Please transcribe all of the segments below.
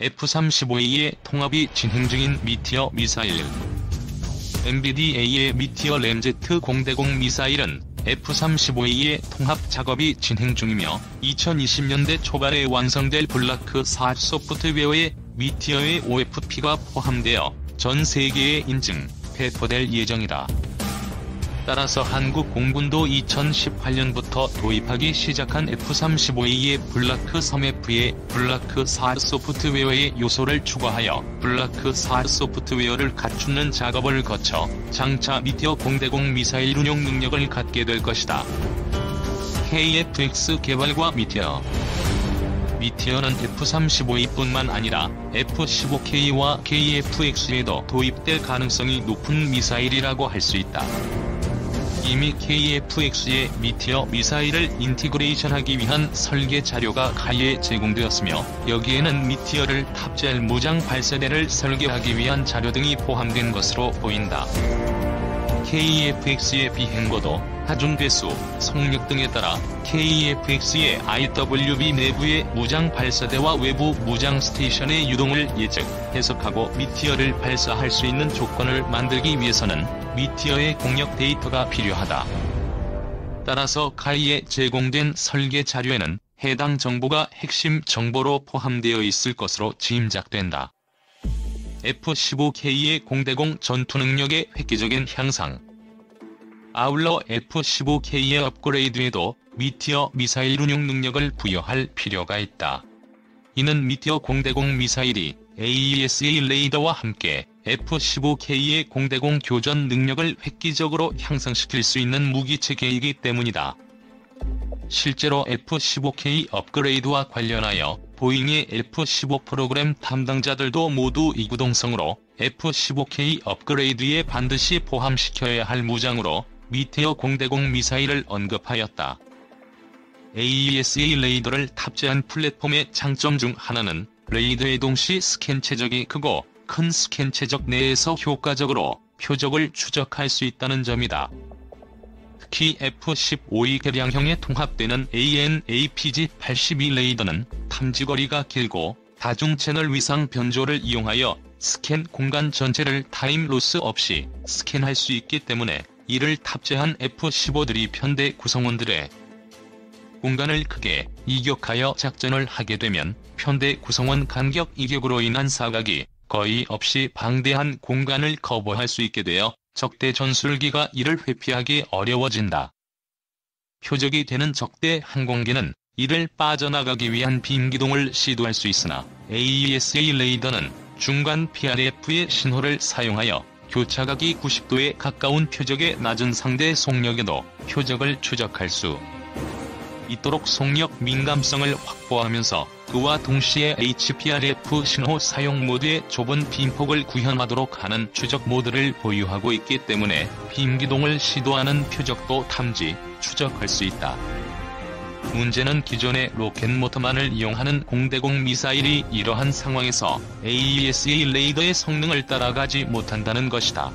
F-35A의 통합이 진행 중인 미티어 미사일. MBDA의 미티어 램제트 공대공 미사일은 F-35A의 통합 작업이 진행 중이며 2020년대 초반에 완성될 블라크 4 소프트웨어에 미티어의 OFP가 포함되어 전 세계에 인증, 배포될 예정이다. 따라서 한국 공군도 2018년부터 도입하기 시작한 F-35A의 블라크 3F에 블라크 4 소프트웨어의 요소를 추가하여 블라크 4 소프트웨어를 갖추는 작업을 거쳐 장차 미티어 공대공 미사일 운용 능력을 갖게 될 것이다. KF-X 개발과 미티어는 F-35A뿐만 아니라 F-15K와 KF-X에도 도입될 가능성이 높은 미사일이라고 할 수 있다. 이미 KF-X의 미티어 미사일을 인티그레이션하기 위한 설계 자료가 가이에 제공되었으며 여기에는 미티어를 탑재할 무장 발사대를 설계하기 위한 자료 등이 포함된 것으로 보인다. KF-X의 비행거도, 하중배수, 속력 등에 따라 KF-X의 IWB 내부의 무장 발사대와 외부 무장 스테이션의 유동을 해석하고 미티어를 발사할 수 있는 조건을 만들기 위해서는 미티어의 공력 데이터가 필요하다. 따라서 가이에 제공된 설계 자료에는 해당 정보가 핵심 정보로 포함되어 있을 것으로 짐작된다. F-15K의 공대공 전투 능력의 획기적인 향상. 아울러 F-15K의 업그레이드에도 미티어 미사일 운용 능력을 부여할 필요가 있다. 이는 미티어 공대공 미사일이 AESA 레이더와 함께 F-15K의 공대공 교전 능력을 획기적으로 향상시킬 수 있는 무기체계이기 때문이다. 실제로 F-15K 업그레이드와 관련하여 보잉의 F-15 프로그램 담당자들도 모두 이구동성으로 F-15K 업그레이드에 반드시 포함시켜야 할 무장으로 미티어 공대공 미사일을 언급하였다. AESA 레이더를 탑재한 플랫폼의 장점 중 하나는 레이더의 동시 스캔 최적이 크고 큰 스캔 최적 내에서 효과적으로 표적을 추적할 수 있다는 점이다. 특히 F-15E 개량형에 통합되는 AN/APG-82 레이더는 탐지거리가 길고 다중 채널 위상 변조를 이용하여 스캔 공간 전체를 타임 로스 없이 스캔할 수 있기 때문에 이를 탑재한 F-15들이 편대 구성원들의 공간을 크게 이격하여 작전을 하게 되면 편대 구성원 간격 이격으로 인한 사각이 거의 없이 방대한 공간을 커버할 수 있게 되어 적대 전술기가 이를 회피하기 어려워진다. 표적이 되는 적대 항공기는 이를 빠져나가기 위한 빔기동을 시도할 수 있으나 AESA 레이더는 중간 PRF의 신호를 사용하여 교차각이 90도에 가까운 표적의 낮은 상대 속력에도 표적을 추적할 수 있도록 속력 민감성을 확보하면서 그와 동시에 HPRF 신호 사용 모드의 좁은 빔폭을 구현하도록 하는 추적 모드를 보유하고 있기 때문에 빔기동을 시도하는 표적도 탐지, 추적할 수 있다. 문제는 기존의 로켓 모터만을 이용하는 공대공 미사일이 이러한 상황에서 AESA 레이더의 성능을 따라가지 못한다는 것이다.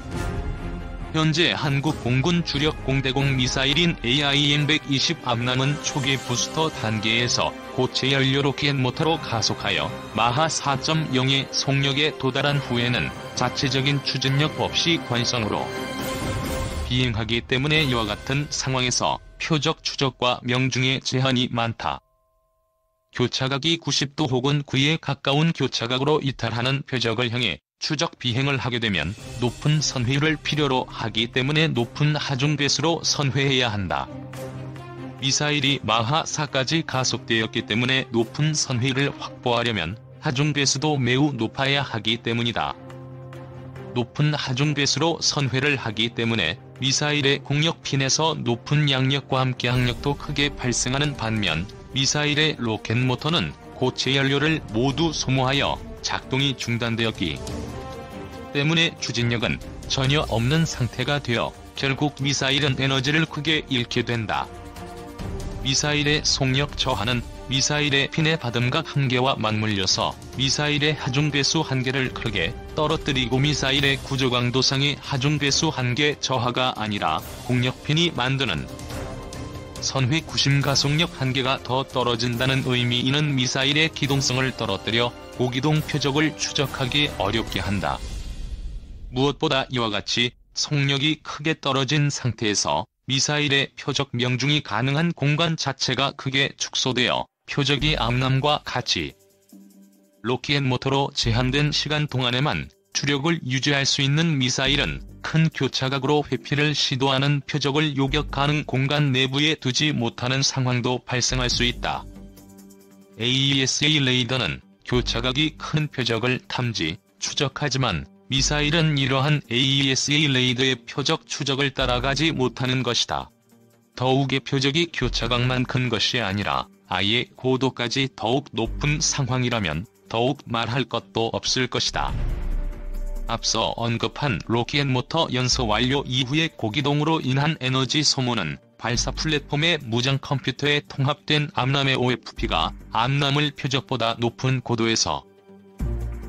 현재 한국 공군 주력 공대공 미사일인 AIM-120 암람은 초기 부스터 단계에서 고체 연료 로켓 모터로 가속하여 마하 4.0의 속력에 도달한 후에는 자체적인 추진력 없이 관성으로 비행하기 때문에 이와 같은 상황에서 표적 추적과 명중에 제한이 많다. 교차각이 90도 혹은 그에 가까운 교차각으로 이탈하는 표적을 향해 추적 비행을 하게 되면 높은 선회율을 필요로 하기 때문에 높은 하중배수로 선회해야 한다. 미사일이 마하 4까지 가속되었기 때문에 높은 선회율을 확보하려면 하중배수도 매우 높아야 하기 때문이다. 높은 하중배수로 선회를 하기 때문에 미사일의 공력 핀에서 높은 양력과 함께 항력도 크게 발생하는 반면 미사일의 로켓 모터는 고체 연료를 모두 소모하여 작동이 중단되었기 때문에 추진력은 전혀 없는 상태가 되어 결국 미사일은 에너지를 크게 잃게 된다. 미사일의 속력 저하는 미사일의 핀의 받음각 한계와 맞물려서 미사일의 하중배수 한계를 크게 떨어뜨리고 미사일의 구조강도상의 하중배수 한계 저하가 아니라 공력핀이 만드는 선회 구심 가속력 한계가 더 떨어진다는 의미. 이는 미사일의 기동성을 떨어뜨려 고기동 표적을 추적하기 어렵게 한다. 무엇보다 이와 같이 속력이 크게 떨어진 상태에서 미사일의 표적 명중이 가능한 공간 자체가 크게 축소되어 표적이 암남과 같이 로켓모터로 제한된 시간 동안에만 추력을 유지할 수 있는 미사일은 큰 교차각으로 회피를 시도하는 표적을 요격 가능 공간 내부에 두지 못하는 상황도 발생할 수 있다. AESA 레이더는 교차각이 큰 표적을 탐지, 추적하지만 미사일은 이러한 AESA 레이더의 표적 추적을 따라가지 못하는 것이다. 더욱의 표적이 교차각만 큰 것이 아니라 아예 고도까지 더욱 높은 상황이라면 더욱 말할 것도 없을 것이다. 앞서 언급한 로켓모터 연소 완료 이후의 고기동으로 인한 에너지 소모는 발사 플랫폼의 무장 컴퓨터에 통합된 암람의 OFP가 암람을 표적보다 높은 고도에서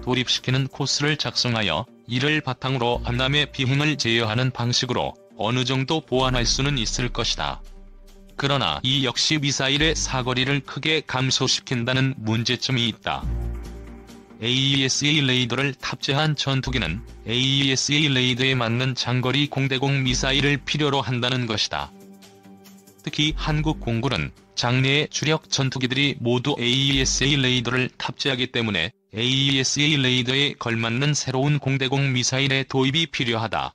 돌입시키는 코스를 작성하여 이를 바탕으로 암람의 비행을 제어하는 방식으로 어느 정도 보완할 수는 있을 것이다. 그러나 이 역시 미사일의 사거리를 크게 감소시킨다는 문제점이 있다. AESA 레이더를 탑재한 전투기는 AESA 레이더에 맞는 장거리 공대공 미사일을 필요로 한다는 것이다. 특히 한국 공군은 장래의 주력 전투기들이 모두 AESA 레이더를 탑재하기 때문에 AESA 레이더에 걸맞는 새로운 공대공 미사일의 도입이 필요하다.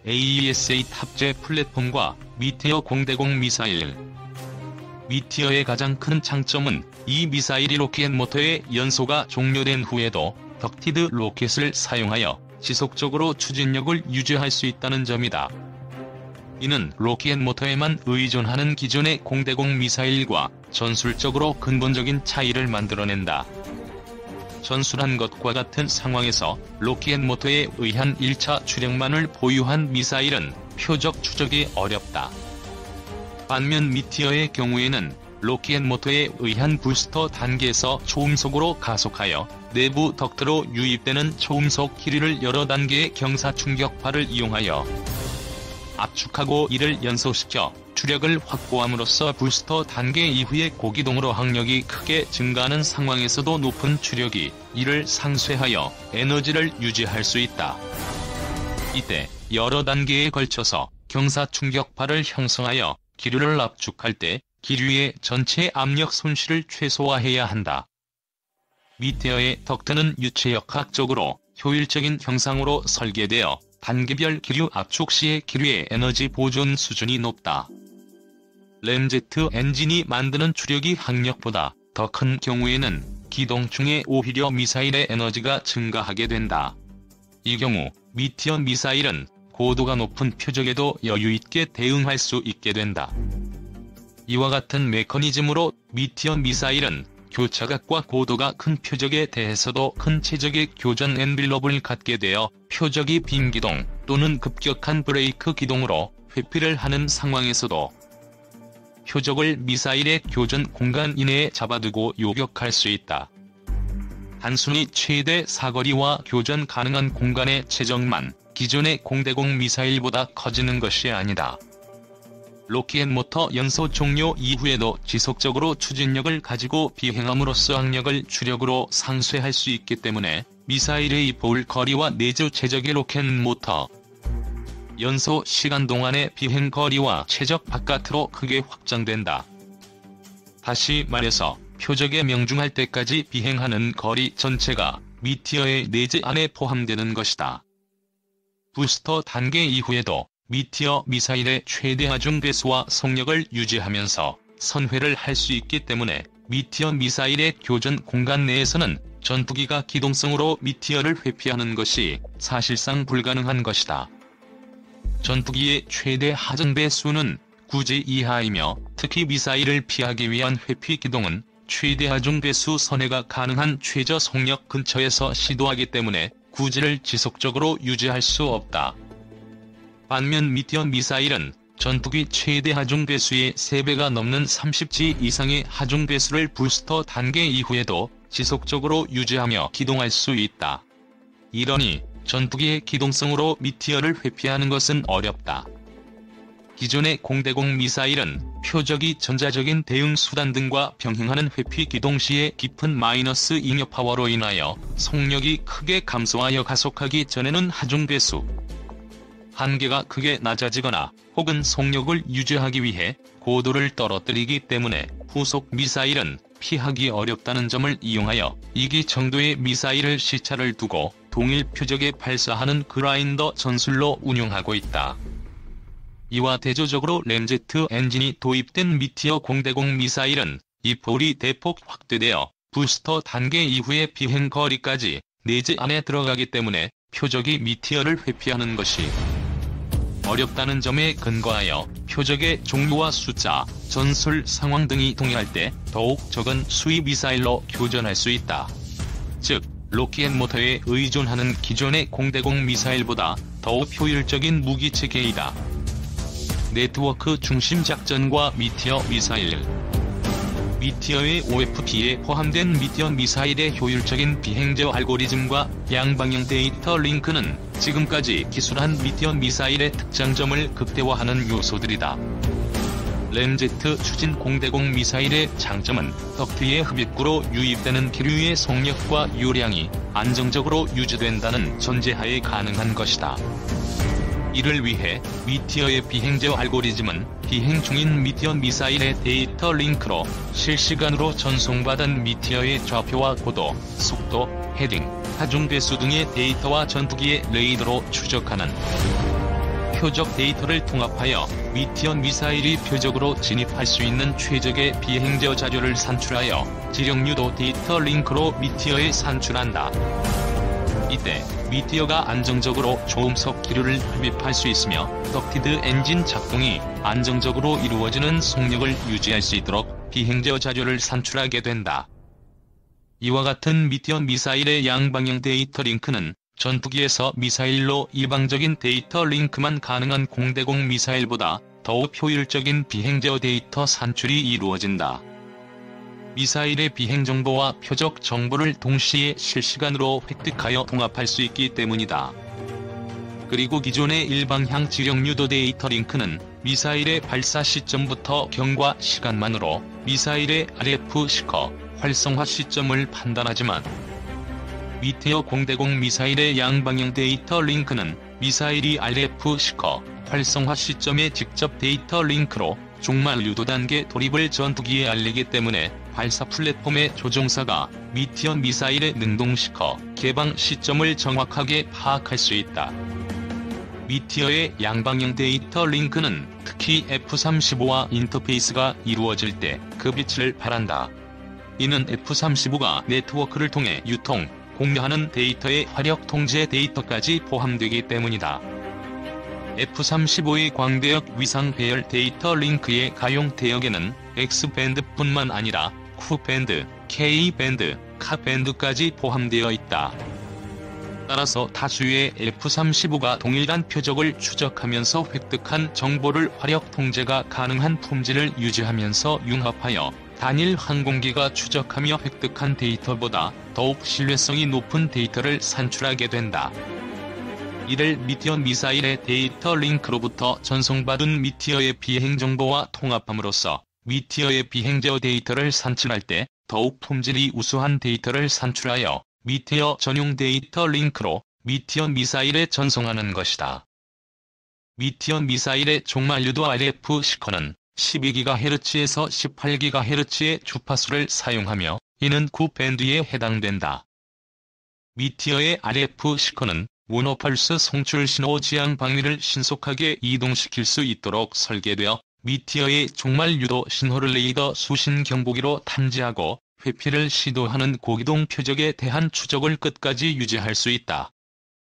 AESA 탑재 플랫폼과 미티어 공대공 미사일. 미티어의 가장 큰 장점은 이 미사일이 로켓모터의 연소가 종료된 후에도 덕티드 로켓을 사용하여 지속적으로 추진력을 유지할 수 있다는 점이다. 이는 로켓모터에만 의존하는 기존의 공대공 미사일과 전술적으로 근본적인 차이를 만들어낸다. 전술한 것과 같은 상황에서 로켓모터에 의한 1차 추력만을 보유한 미사일은 표적 추적이 어렵다. 반면 미티어의 경우에는 로켓모터에 의한 부스터 단계에서 초음속으로 가속하여 내부 덕트로 유입되는 초음속 기류를 여러 단계의 경사 충격파를 이용하여 압축하고 이를 연소시켜 추력을 확보함으로써 부스터 단계 이후의 고기동으로 항력이 크게 증가하는 상황에서도 높은 추력이 이를 상쇄하여 에너지를 유지할 수 있다. 이때 여러 단계에 걸쳐서 경사 충격파를 형성하여 기류를 압축할 때 기류의 전체 압력 손실을 최소화해야 한다. 미티어의 덕트는 유체역학적으로 효율적인 형상으로 설계되어 단계별 기류 압축 시의 기류의 에너지 보존 수준이 높다. 램제트 엔진이 만드는 추력이 항력보다 더 큰 경우에는 기동 중에 오히려 미사일의 에너지가 증가하게 된다. 이 경우 미티어 미사일은 고도가 높은 표적에도 여유있게 대응할 수 있게 된다. 이와 같은 메커니즘으로 미티어 미사일은 교차각과 고도가 큰 표적에 대해서도 큰 체적의 교전 엔빌럽을 갖게 되어 표적이 빈 기동 또는 급격한 브레이크 기동으로 회피를 하는 상황에서도 표적을 미사일의 교전 공간 이내에 잡아두고 요격할 수 있다. 단순히 최대 사거리와 교전 가능한 공간의 체적만 기존의 공대공 미사일보다 커지는 것이 아니다. 로켓모터 연소 종료 이후에도 지속적으로 추진력을 가지고 비행함으로써 항력을 추력으로 상쇄할 수 있기 때문에 미사일의 볼 거리와 내주 최적의 로켓모터 연소 시간 동안의 비행 거리와 최적 바깥으로 크게 확장된다. 다시 말해서 표적에 명중할 때까지 비행하는 거리 전체가 미티어의 내재 안에 포함되는 것이다. 부스터 단계 이후에도 미티어 미사일의 최대 하중 배수와 속력을 유지하면서 선회를 할 수 있기 때문에 미티어 미사일의 교전 공간 내에서는 전투기가 기동성으로 미티어를 회피하는 것이 사실상 불가능한 것이다. 전투기의 최대 하중 배수는 9G 이하이며 특히 미사일을 피하기 위한 회피 기동은 최대 하중 배수 선회가 가능한 최저 속력 근처에서 시도하기 때문에 9G를 지속적으로 유지할 수 없다. 반면 미티어 미사일은 전투기 최대 하중 배수의 3배가 넘는 30G 이상의 하중 배수를 부스터 단계 이후에도 지속적으로 유지하며 기동할 수 있다. 이러니 전투기의 기동성으로 미티어를 회피하는 것은 어렵다. 기존의 공대공 미사일은 표적이 전자적인 대응 수단 등과 병행하는 회피 기동 시에 깊은 마이너스 잉여 파워로 인하여 속력이 크게 감소하여 가속하기 전에는 하중배수 한계가 크게 낮아지거나 혹은 속력을 유지하기 위해 고도를 떨어뜨리기 때문에 후속 미사일은 피하기 어렵다는 점을 이용하여 이기 정도의 미사일을 시차를 두고 동일 표적에 발사하는 그라인더 전술로 운용하고 있다. 이와 대조적으로 램제트 엔진이 도입된 미티어 공대공 미사일은 이 볼이 대폭 확대되어 부스터 단계 이후의 비행 거리까지 내재 안에 들어가기 때문에 표적이 미티어를 회피하는 것이 어렵다는 점에 근거하여 표적의 종류와 숫자, 전술 상황 등이 동일할 때 더욱 적은 수위 미사일로 교전할 수 있다. 즉, 로켓모터에 의존하는 기존의 공대공 미사일보다 더욱 효율적인 무기체계이다. 네트워크 중심 작전과 미티어 미사일. 미티어의 OFP에 포함된 미티어 미사일의 효율적인 비행저 알고리즘과 양방향 데이터 링크는 지금까지 기술한 미티어 미사일의 특장점을 극대화하는 요소들이다. 램제트 추진 공대공 미사일의 장점은 덕트의 흡입구로 유입되는 기류의 속력과 요량이 안정적으로 유지된다는 전제하에 가능한 것이다. 이를 위해 미티어의 비행저 알고리즘은 비행 중인 미티어 미사일의 데이터 링크로 실시간으로 전송받은 미티어의 좌표와 고도, 속도, 헤딩, 하중배수 등의 데이터와 전투기의 레이더로 추적하는 표적 데이터를 통합하여 미티어 미사일이 표적으로 진입할 수 있는 최적의 비행저 자료를 산출하여 지령유도 데이터 링크로 미티어에 산출한다. 이때 미티어가 안정적으로 초음속 기류를 흡입할 수 있으며 덕티드 엔진 작동이 안정적으로 이루어지는 속력을 유지할 수 있도록 비행저 자료를 산출하게 된다. 이와 같은 미티어 미사일의 양방향 데이터 링크는 전투기에서 미사일로 일방적인 데이터 링크만 가능한 공대공 미사일보다 더욱 효율적인 비행저 데이터 산출이 이루어진다. 미사일의 비행 정보와 표적 정보를 동시에 실시간으로 획득하여 통합할 수 있기 때문이다. 그리고 기존의 일방향 지령유도 데이터 링크는 미사일의 발사 시점부터 경과 시간만으로 미사일의 RF 시커, 활성화 시점을 판단하지만 미티어 공대공 미사일의 양방향 데이터 링크는 미사일이 RF 시커, 활성화 시점의 직접 데이터 링크로 종말 유도 단계 돌입을 전투기에 알리기 때문에 발사 플랫폼의 조종사가 미티어 미사일의 능동 시커, 개방 시점을 정확하게 파악할 수 있다. 미티어의 양방향 데이터 링크는 특히 F-35와 인터페이스가 이루어질 때 그 빛을 발한다. 이는 F-35가 네트워크를 통해 유통, 공유하는 데이터의 화력 통제 데이터까지 포함되기 때문이다. F-35의 광대역 위상 배열 데이터 링크의 가용 대역에는 X밴드뿐만 아니라 Q밴드, K밴드, 카밴드까지 포함되어 있다. 따라서 다수의 F-35가 동일한 표적을 추적하면서 획득한 정보를 화력 통제가 가능한 품질을 유지하면서 융합하여 단일 항공기가 추적하며 획득한 데이터보다 더욱 신뢰성이 높은 데이터를 산출하게 된다. 이를 미티어 미사일의 데이터 링크로부터 전송받은 미티어의 비행 정보와 통합함으로써 미티어의 비행저 데이터를 산출할 때 더욱 품질이 우수한 데이터를 산출하여 미티어 전용 데이터 링크로 미티어 미사일에 전송하는 것이다. 미티어 미사일의 종말유도 RF 시커는 12GHz에서 18GHz의 주파수를 사용하며 이는 Q밴드에 해당된다. 미티어의 RF 시커는 모노펄스 송출 신호 지향 방위를 신속하게 이동시킬 수 있도록 설계되어 미티어의 종말 유도 신호를 레이더 수신 경보기로 탐지하고 회피를 시도하는 고기동 표적에 대한 추적을 끝까지 유지할 수 있다.